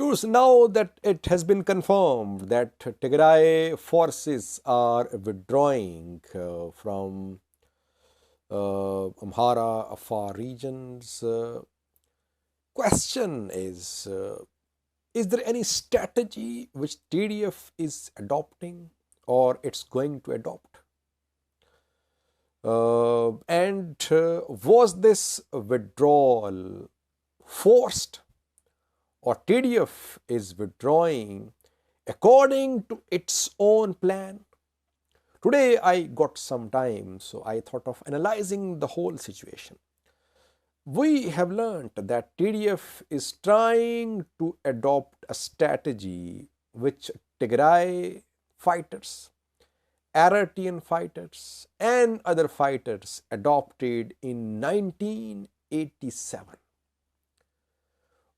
Viewers, now that it has been confirmed that Tigray forces are withdrawing from Amhara, Afar regions, question is there any strategy which TDF is adopting or it's going to adopt? And was this withdrawal forced, or TDF is withdrawing according to its own plan? Today I got some time, so I thought of analyzing the whole situation. We have learnt that TDF is trying to adopt a strategy which Tigray fighters, Aratian fighters and other fighters adopted in 1987.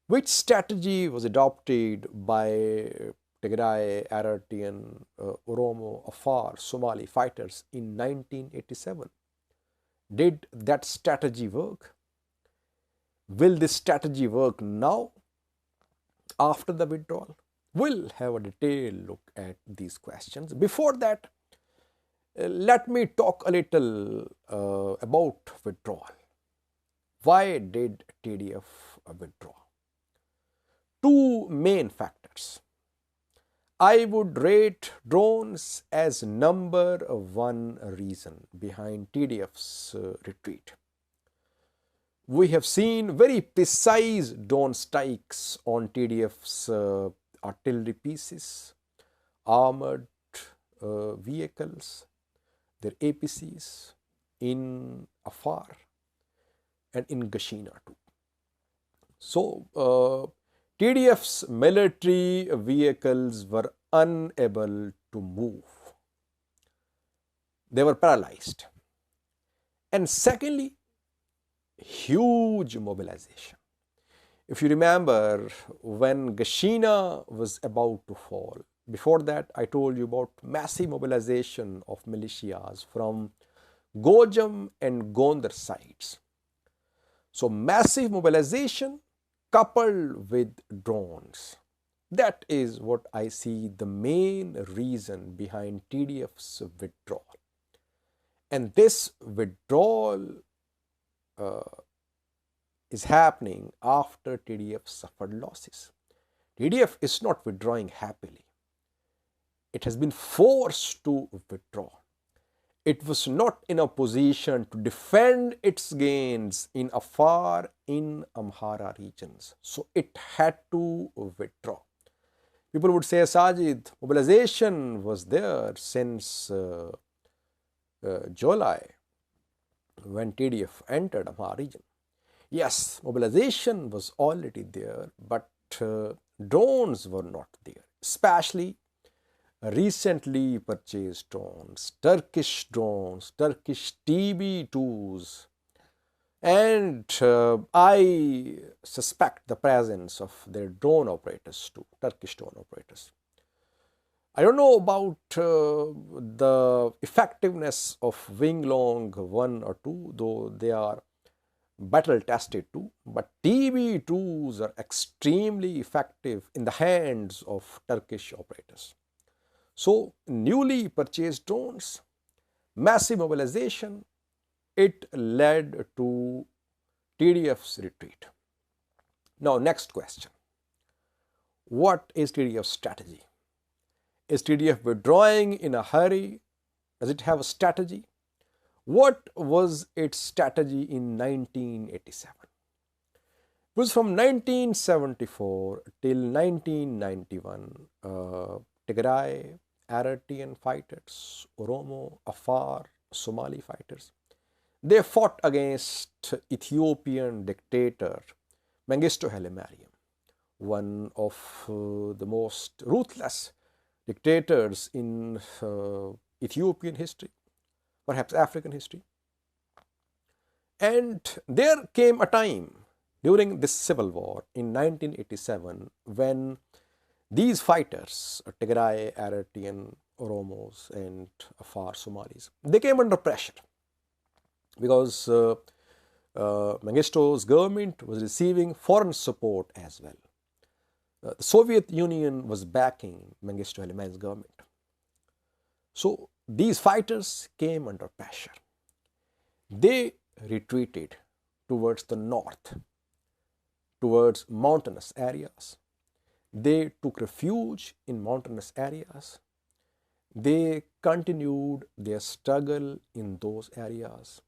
Which strategy was adopted by Tigray, Aratian, Oromo, Afar, Somali fighters in 1987? Did that strategy work? Will this strategy work now after the withdrawal? We'll have a detailed look at these questions. Before that, let me talk a little about withdrawal. Why did TDF withdraw? Two main factors. I would rate drones as number one reason behind TDF's retreat. We have seen very precise drone strikes on TDF's artillery pieces, armored vehicles, their APCs in Afar and in Gashina too. So, TDF's military vehicles were unable to move. They were paralyzed. And secondly, huge mobilization. If you remember, when Gashina was about to fall, before that I told you about massive mobilization of militias from Gojam and Gondar sides. So massive mobilization coupled with drones. That is what I see the main reason behind TDF's withdrawal. And this withdrawal is happening after TDF suffered losses. TDF is not withdrawing happily. It has been forced to withdraw. It was not in a position to defend its gains in Afar, in Amhara regions. So it had to withdraw. People would say, Sajid, mobilization was there since July when TDF entered Amhara region. Yes, mobilization was already there, but drones were not there, especially recently purchased drones, Turkish TB2s, and I suspect the presence of their drone operators too, Turkish drone operators. I don't know about the effectiveness of Winglong 1 or 2, though they are battle tested too, but TB2s are extremely effective in the hands of Turkish operators. So, newly purchased drones, massive mobilization, it led to TDF's retreat. Now, next question. What is TDF's strategy? Is TDF withdrawing in a hurry? Does it have a strategy? What was its strategy in 1987? It was from 1974 till 1991, Tigray, Aratian fighters, Oromo, Afar, Somali fighters. They fought against Ethiopian dictator Mengistu Haile Mariam, one of the most ruthless dictators in Ethiopian history, perhaps African history. And there came a time during this civil war in 1987 when these fighters, Tigray, Aratian, Oromos and Afar Somalis, they came under pressure because Mengistu's government was receiving foreign support as well. The Soviet Union was backing Mengistu Haile Mariam's government. So these fighters came under pressure. They retreated towards the north, towards mountainous areas. They took refuge in mountainous areas. They continued their struggle in those areas.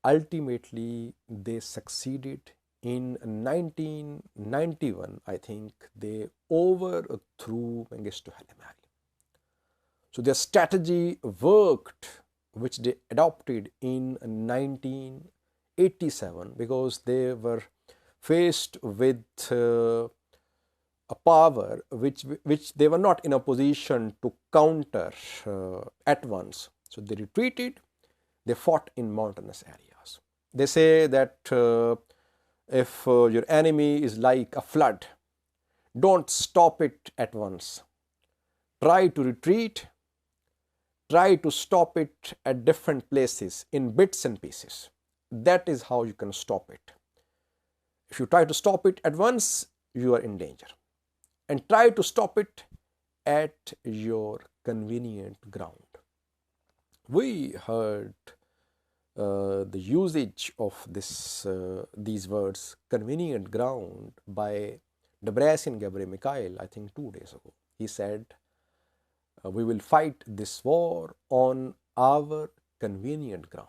Ultimately, they succeeded. In 1991, I think, they overthrew Mengistu Haile Mariam. So their strategy worked, which they adopted in 1987, because they were faced with a power which they were not in a position to counter at once. So they retreated, they fought in mountainous areas. They say that if your enemy is like a flood, don't stop it at once. Try to retreat, try to stop it at different places in bits and pieces. That is how you can stop it. If you try to stop it at once, you are in danger. And try to stop it at your convenient ground. We heard the usage of these words, convenient ground, by Debrecen Gabriel Mikhail, I think 2 days ago. He said, we will fight this war on our convenient ground.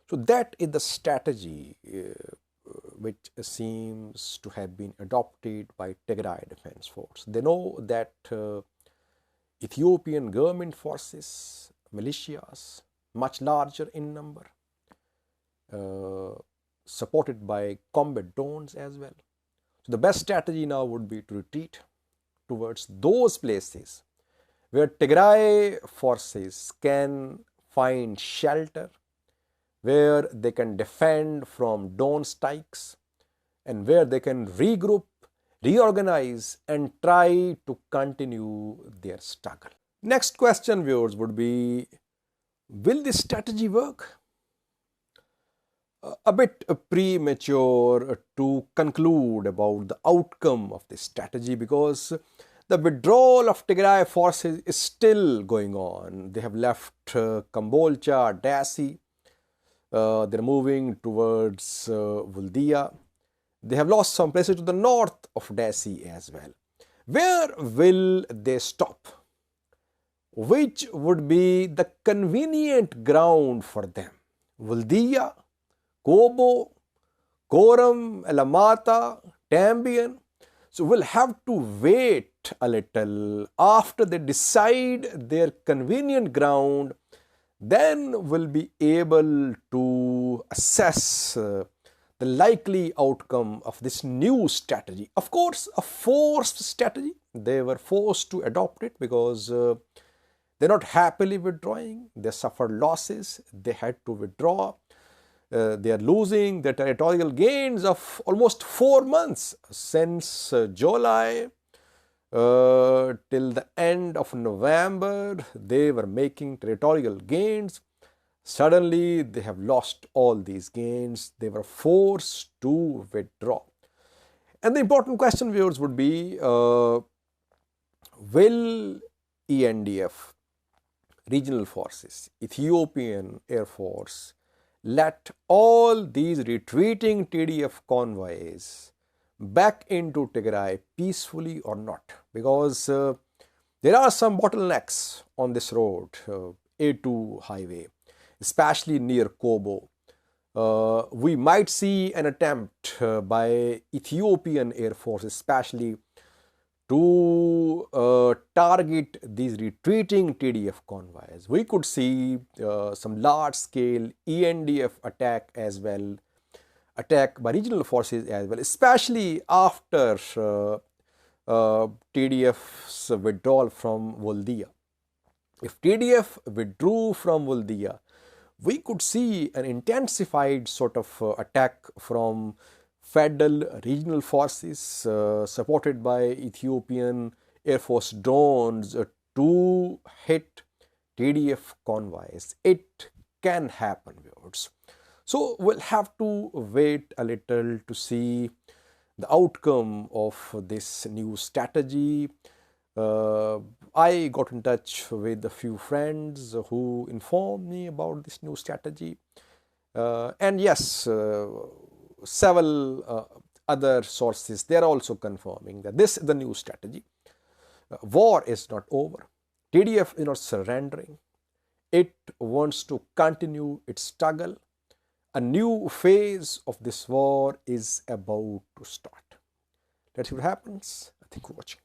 So that is the strategy which seems to have been adopted by Tigray Defense Force. They know that Ethiopian government forces, militias, much larger in number, supported by combat drones as well. So the best strategy now would be to retreat towards those places where Tigray forces can find shelter, where they can defend from drone strikes, and where they can regroup, reorganize, and try to continue their struggle. Next question, viewers, would be, will this strategy work? A bit premature to conclude about the outcome of this strategy, because the withdrawal of Tigray forces is still going on. They have left Kambolcha, Dassi. They're moving towards Vuldia. They have lost some places to the north of Dassi as well. Where will they stop? Which would be the convenient ground for them? Vuldia, Kobo, Koram, Alamata, Tambian. So we'll have to wait a little. After they decide their convenient ground, then we'll be able to assess the likely outcome of this new strategy. Of course, a forced strategy. They were forced to adopt it because they're not happily withdrawing. They suffered losses. They had to withdraw. They are losing their territorial gains of almost 4 months since July till the end of November. They were making territorial gains. Suddenly, they have lost all these gains. They were forced to withdraw. And the important question, viewers, would be, will ENDF, regional forces, Ethiopian Air Force, let all these retreating TDF convoys back into Tigray peacefully or not? Because there are some bottlenecks on this road, A2 highway, especially near Kobo. We might see an attempt by Ethiopian Air Force, especially, to target these retreating TDF convoys. We could see some large-scale ENDF attack as well, attack by regional forces as well, especially after TDF's withdrawal from Vuldia. If TDF withdrew from Vuldia, we could see an intensified sort of attack from federal regional forces supported by Ethiopian Air Force drones to hit TDF convoys. It can happen, viewers. So we'll have to wait a little to see the outcome of this new strategy. I got in touch with a few friends who informed me about this new strategy. And yes, several other sources, they are also confirming that this is the new strategy. War is not over. TDF is not surrendering. It wants to continue its struggle. A new phase of this war is about to start. Let's see what happens. Thank you for watching.